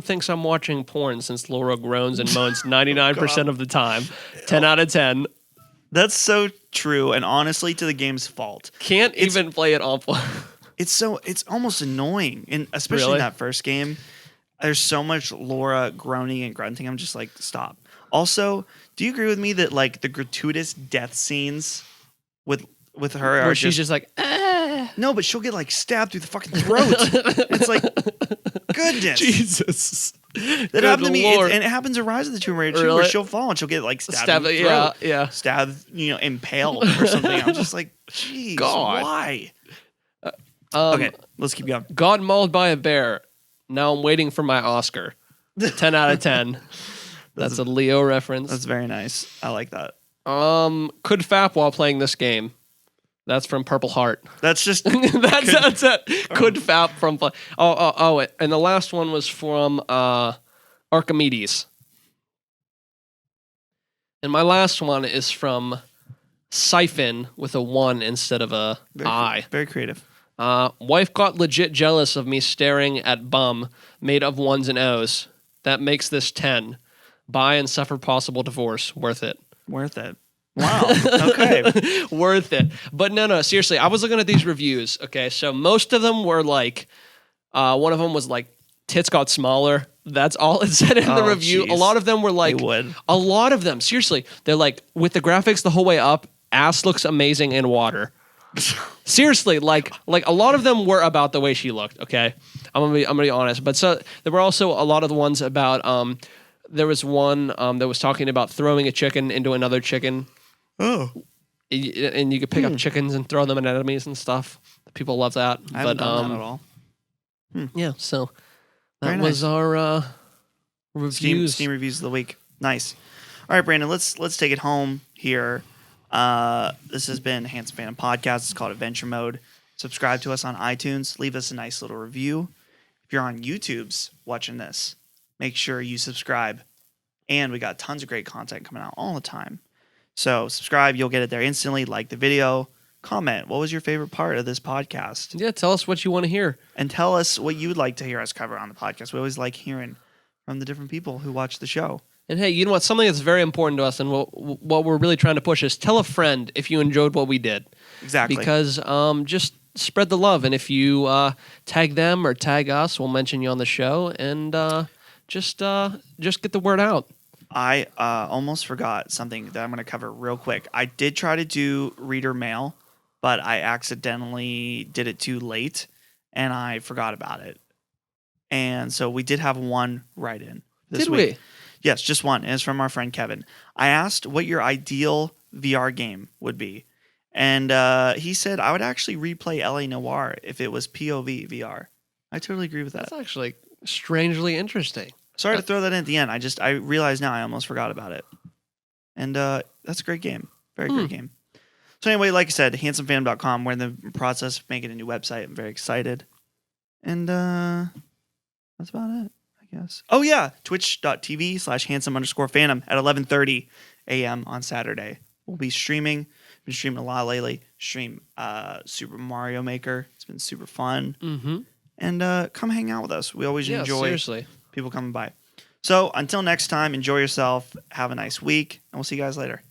thinks I'm watching porn since Laura groans and moans 99% of the time. 10 out of 10. That's so true, and honestly, to the game's fault. Can't even play it on full. It's almost annoying, and especially Really? in that first game. There's so much Laura groaning and grunting. I'm just like, stop. Also, do you agree with me that like the gratuitous death scenes with her are Where she's just like, no, but she'll get like stabbed through the fucking throat. It's like, goodness, Jesus. that happened to me, Lord. and it happens in Rise of the Tomb Raider too, Really? where she'll fall and she'll get like stabbed in the throat. Yeah. Stabbed, impaled or something. I'm just like, jeez, God. why? Okay, let's keep going. Got mauled by a bear. Now I'm waiting for my Oscar. 10 out of 10. That's a Leo reference. That's very nice. I like that. Could fap while playing this game. That's from Purple Heart. That's just That's it. Could fap from play. And the last one was from Archimedes. And my last one is from Siphon with a 1 instead of a I. Very creative. Wife got legit jealous of me staring at bum made of 1s and O's. That makes this 10. Buy and suffer possible divorce. Worth it. Worth it. Wow. Okay. Worth it. But no, seriously, I was looking at these reviews. Okay, so most of them were like, one of them was like, tits got smaller. That's all it said in the Oh, review. jeez. A lot of them were like, They would. a lot of them, seriously, they're like, with the graphics the whole way up, ass looks amazing in water. Seriously, like a lot of them were about the way she looked. Okay, I'm gonna be honest. But so there were also a lot of the ones about. There was one that was talking about throwing a chicken into another chicken. Oh. And you could pick up chickens and throw them at enemies and stuff. People love that. I haven't done that at all. Yeah, so Very that nice. was our reviews. Steam reviews of the week. Nice. All right, Brandon, let's take it home here. This has been Handsome Phantom Podcast. It's called Adventure Mode. Subscribe to us on iTunes. Leave us a nice little review. If you're on YouTube's watching this, make sure you subscribe. And we got tons of great content coming out all the time. So subscribe, you'll get it there instantly. Like the video, comment. What was your favorite part of this podcast? Yeah, tell us what you want to hear. And tell us what you would like to hear us cover on the podcast. We always like hearing from the different people who watch the show. And hey, you know what? Something that's very important to us and what we're really trying to push is tell a friend if you enjoyed what we did. Exactly. Because just spread the love. And if you tag them or tag us, we'll mention you on the show. And just get the word out. I almost forgot something that I'm going to cover real quick. I did try to do reader mail, but I accidentally did it too late, and I forgot about it. And so we did have one write-in this Did week. we? Yes, just one. And it's from our friend Kevin. I asked what your ideal VR game would be. And he said, I would actually replay LA Noire if it was POV VR. I totally agree with that. That's actually strangely interesting. Sorry to throw that in at the end. I realized now I almost forgot about it. And that's a great game. Very great game. So anyway, like I said, handsomefandom.com. We're in the process of making a new website. I'm very excited. And that's about it, I guess. Oh, yeah. Twitch.tv/handsome_fandom at 11:30 a.m. on Saturday. We'll be streaming. Been streaming a lot lately. Stream Super Mario Maker. It's been super fun. Mm-hmm. And come hang out with us. We always enjoy seriously. people coming by. So until next time, enjoy yourself. Have a nice week. And we'll see you guys later.